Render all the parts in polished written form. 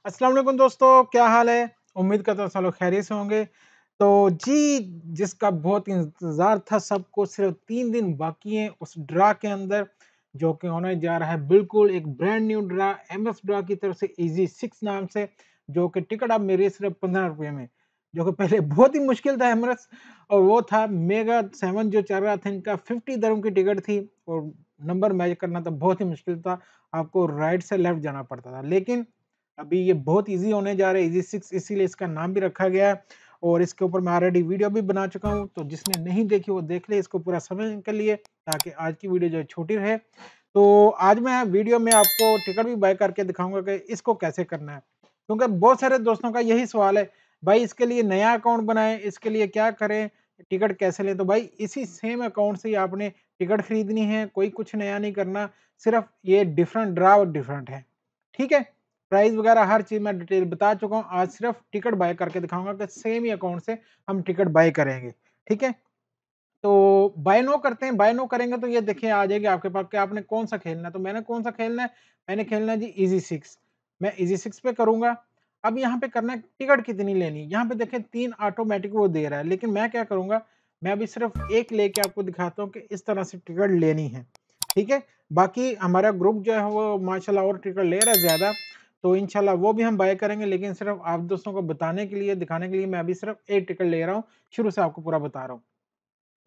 अस्सलाम वालेकुम दोस्तों, क्या हाल है? उम्मीद करता हूँ सब लोग खैरियत से होंगे। तो जी, जिसका बहुत इंतज़ार था सबको, सिर्फ़ 3 दिन बाकी हैं उस ड्रा के अंदर, जो कि होने जा रहा है बिल्कुल एक brand new draw MS draw की तरफ से ईज़ी 6 नाम से, जो कि टिकट अब मेरी सिर्फ़ ₹15 में, जो कि पहले बहुत ही मुश्किल था एमरेट्स। और वो था मेगा 7 जो चल रहा था, इनका 50 दिरहम की टिकट थी और नंबर मैच करना तो बहुत ही मुश्किल था, आपको राइट से लेफ्ट जाना पड़ता था। लेकिन अभी ये बहुत ईज़ी होने जा रहा है, ईज़ी 6 इसीलिए इसका नाम भी रखा गया है और इसके ऊपर मैं ऑलरेडी वीडियो भी बना चुका हूँ, तो जिसने नहीं देखी वो देख ले इसको पूरा समझने के लिए, ताकि आज की वीडियो जो है छोटी रहे। तो आज मैं वीडियो में आपको टिकट भी बाय करके दिखाऊँगा कि इसको कैसे करना है। क्योंकि बहुत सारे दोस्तों का यही सवाल है, भाई इसके लिए नया अकाउंट बनाएँ, इसके लिए क्या करें, टिकट कैसे लें? तो भाई इसी सेम अकाउंट से ही आपने टिकट खरीदनी है, कोई कुछ नया नहीं करना, सिर्फ़ ये डिफरेंट ड्रा और डिफरेंट है। ठीक है? प्राइस वगैरह हर चीज़ मैं डिटेल बता चुका हूँ, आज सिर्फ़ टिकट बाय करके दिखाऊँगा कि सेम ही अकाउंट से हम टिकट बाय करेंगे, ठीक है? तो बाय नाउ करते हैं, बाय नाउ करेंगे तो ये देखिए आ जाएगी आपके पास कि आपने कौन-सा खेलना है, तो मैंने कौन-सा खेलना है, मैंने खेलना है जी ईज़ी 6। मैं ईज़ी 6 पे करूँगा। अब यहाँ पे करना है टिकट कितनी लेनी है, यहाँ पे देखिए 3 ऑटोमैटिक वो दे रहा है, लेकिन मैं क्या करूँगा, मैं अभी सिर्फ़ 1 लेके आपको दिखाता हूँ कि इस तरह से टिकट लेनी है, ठीक है? बाकी हमारा ग्रुप जो है वो माशाल्लाह और टिकट ले रहा है ज़्यादा, तो इंशाल्लाह वो भी हम बाय करेंगे, लेकिन सिर्फ़ आप दोस्तों को बताने के लिए, दिखाने के लिए मैं अभी सिर्फ़ 1 टिकट ले रहा हूँ, शुरू से आपको पूरा बता रहा हूँ।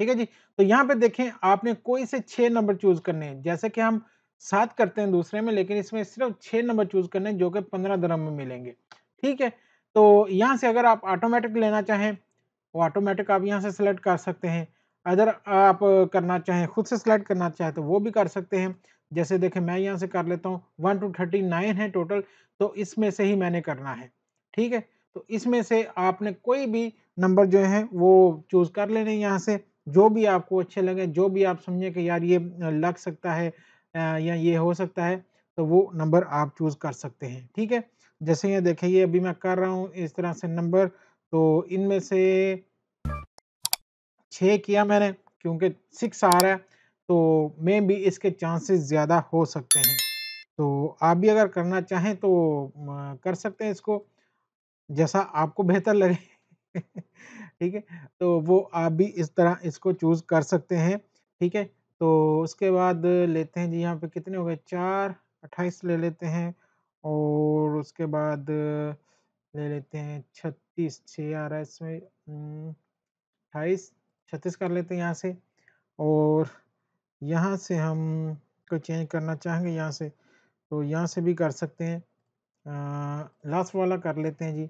ठीक है जी? तो यहाँ पे देखें आपने कोई से 6 नंबर चूज़ करने हैं, जैसे कि हम 7 करते हैं दूसरे में, लेकिन इसमें सिर्फ़ 6 नंबर चूज़ करने हैं जो कि 15 दिरहम में मिलेंगे, ठीक है? तो यहाँ से अगर आप ऑटोमैटिक लेना चाहें, वो ऑटोमैटिक आप यहाँ से सेलेक्ट कर सकते हैं। अगर आप करना चाहें, खुद से सेलेक्ट करना चाहें तो वो भी कर सकते हैं। जैसे देखें मैं यहाँ से कर लेता हूँ 1 टू 39 है टोटल, तो इसमें से ही मैंने करना है, ठीक है? तो इसमें से आपने कोई भी नंबर जो है वो चूज़ कर लेने हैं यहाँ से, जो भी आपको अच्छे लगे, जो भी आप समझें कि यार ये लग सकता है या ये हो सकता है, तो वो नंबर आप चूज़ कर सकते हैं, ठीक है? जैसे ये देखिए ये अभी मैं कर रहा हूँ इस तरह से नंबर, तो इनमें से 6 किया मैंने क्योंकि 6 आ रहा है, तो मे बी इसके चांसेस ज़्यादा हो सकते हैं। तो आप भी अगर करना चाहें तो कर सकते हैं इसको, जैसा आपको बेहतर लगे। ठीक है? तो वो आप भी इस तरह इसको चूज़ कर सकते हैं, ठीक है? तो उसके बाद लेते हैं जी यहाँ पे कितने हो गए 4, 28 ले लेते हैं और उसके बाद ले लेते हैं 36, 6 आ रहा है इसमें 28, 36 कर लेते हैं यहाँ से और यहाँ से हम कोई चेंज करना चाहेंगे यहाँ से, तो यहाँ से भी कर सकते हैं। लास्ट वाला कर लेते हैं जी।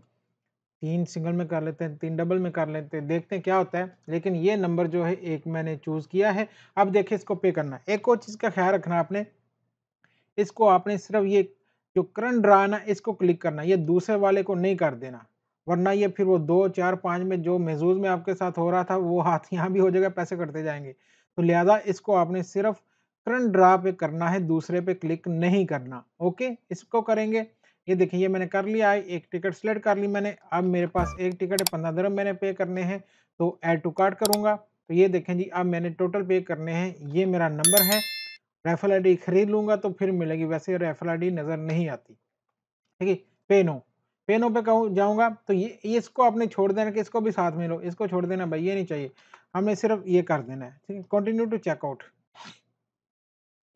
3 सिंगल में कर लेते हैं, 3 डबल में कर लेते हैं, देखते हैं क्या होता है। लेकिन ये नंबर जो है एक मैंने चूज़ किया है, अब देखिए इसको पे करना है। एक और चीज़ का ख़्याल रखना आपने, इसको आपने सिर्फ़ ये जो करंट ड्रा है ना, इसको क्लिक करना है, ये दूसरे वाले को नहीं कर देना। वरना ये फिर वो 2, 4, 5 में जो महज़ूज़ में आपके साथ हो रहा था, वो हाथ यहाँ भी हो जाएगा, पैसे कटते जाएँगे। तो लिहाज़ा इसको आपने सिर्फ़ करंट ड्रा पे करना है, दूसरे पे क्लिक नहीं करना, ओके? इसको करेंगे, ये देखिए ये मैंने कर लिया है, एक टिकट सेलेक्ट कर ली मैंने, अब मेरे पास एक टिकट है 15 दिरहम मैंने पे करने हैं, तो ऐड टू कार्ट करूँगा, तो ये देखें जी अब मैंने टोटल पे करने हैं, ये मेरा नंबर है, रेफरल आईडी खरीद लूँगा तो फिर मिलेगी, वैसे रेफरल आईडी नज़र नहीं आती, ठीक है? पे नो, पे नो पे कहूँ जाऊँगा तो ये इसको आपने छोड़ देना कि इसको भी साथ में लो, इसको छोड़ देना भाई ये नहीं चाहिए, हमें सिर्फ़ ये कर देना है, ठीक है? Continue to checkout.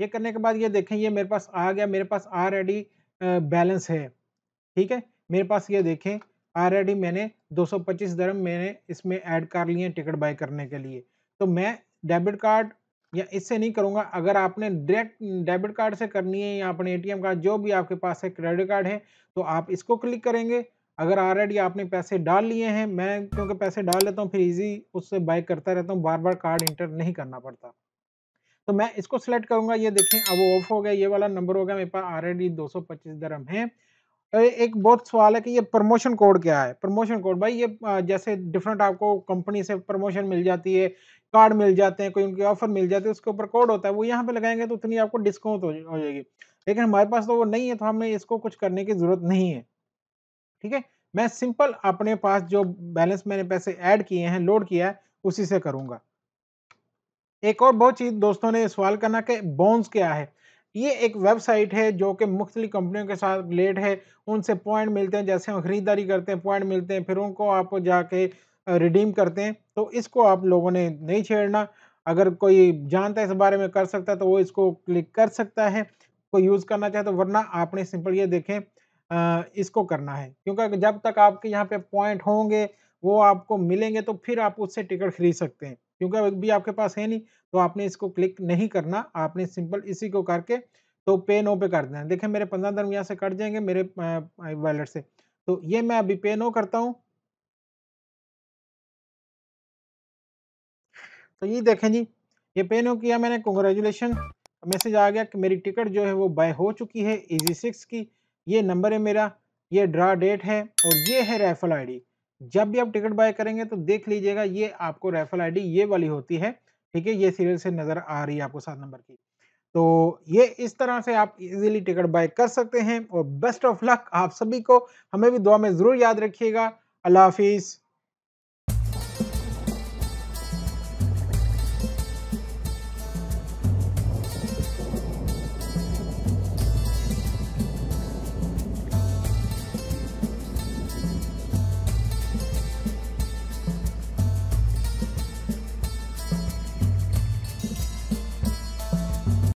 ये करने के बाद ये देखें ये मेरे पास आ गया, मेरे पास ऑलरेडी बैलेंस है, ठीक है? मेरे पास ये देखें ऑलरेडी मैंने 225 दिरहम मैंने इसमें ऐड कर लिए हैं टिकट बाय करने के लिए। तो मैं डेबिट कार्ड या इससे नहीं करूँगा, अगर आपने डायरेक्ट डेबिट कार्ड से करनी है या अपने एटीएम कार्ड जो भी आपके पास है क्रेडिट कार्ड है, तो आप इसको क्लिक करेंगे। अगर ऑलरेडी आपने पैसे डाल लिए हैं, मैं क्योंकि पैसे डाल लेता हूँ फिर ईज़ी उससे बाय करता रहता हूँ, बार-बार कार्ड एंटर नहीं करना पड़ता। तो मैं इसको सेलेक्ट करूँगा, ये देखें अब वो ऑफ हो गया, ये वाला नंबर हो गया, मेरे पास ऑलरेडी 225 दिरहम है। एक बहुत सवाल है कि ये प्रमोशन कोड क्या है? प्रमोशन कोड भाई ये जैसे डिफरेंट आपको कंपनी से प्रमोशन मिल जाती है, कार्ड मिल जाते हैं, कोई उनके ऑफर मिल जाते हैं, उसके ऊपर कोड होता है, वो यहाँ पे लगाएँगे तो उतनी आपको डिस्काउंट हो जाएगी। लेकिन हमारे पास तो वो नहीं है, तो हमें इसको कुछ करने की ज़रूरत नहीं है, ठीक है? मैं सिंपल अपने पास जो बैलेंस मैंने पैसे ऐड किए हैं, लोड किया है, उसी से करूँगा। एक और बहुत चीज़ दोस्तों ने सवाल करना कि बाउंस क्या है? ये एक वेबसाइट है जो कि मुख्तलिफ कंपनियों के साथ रिलेट है, उनसे पॉइंट मिलते हैं, जैसे हम खरीदारी करते हैं पॉइंट मिलते हैं, फिर उनको आप जाके रिडीम करते हैं, तो इसको आप लोगों ने नहीं छेड़ना। अगर कोई जानता है इस बारे में कर सकता है तो वो इसको क्लिक कर सकता है, कोई यूज़ करना चाहे तो, वरना आपने सिंपल ये देखें इसको करना है, क्योंकि जब तक आपके यहाँ पे पॉइंट होंगे, वो आपको मिलेंगे तो फिर आप उससे टिकट खरीद सकते हैं, क्योंकि अभी आपके पास है नहीं, तो आपने इसको क्लिक नहीं करना, आपने सिंपल इसी को करके तो पे नो पे कर देना है। देखिए मेरे 15 dirham यहाँ से कट जाएँगे मेरे वॉलेट से, तो ये मैं अभी पे नो करता हूँ। तो ये देखें जी, ये पे नो किया मैंने, कांग्रेचुलेशन, मैसेज आ गया कि मेरी टिकट जो है वो बाय हो चुकी है ईज़ी 6 की। ये नंबर है मेरा, ये ड्रा डेट है और ये है रेफरल आईडी। जब भी आप टिकट बाय करेंगे तो देख लीजिएगा, ये आपको रेफरल आईडी ये वाली होती है, ठीक है? ये सीरियल से नज़र आ रही है आपको 7 नंबर की। तो ये इस तरह से आप इज़िली टिकट बाय कर सकते हैं और बेस्ट ऑफ लक आप सभी को। हमें भी दुआ में ज़रूर याद रखिएगा। अल्लाह हाफ़िज़।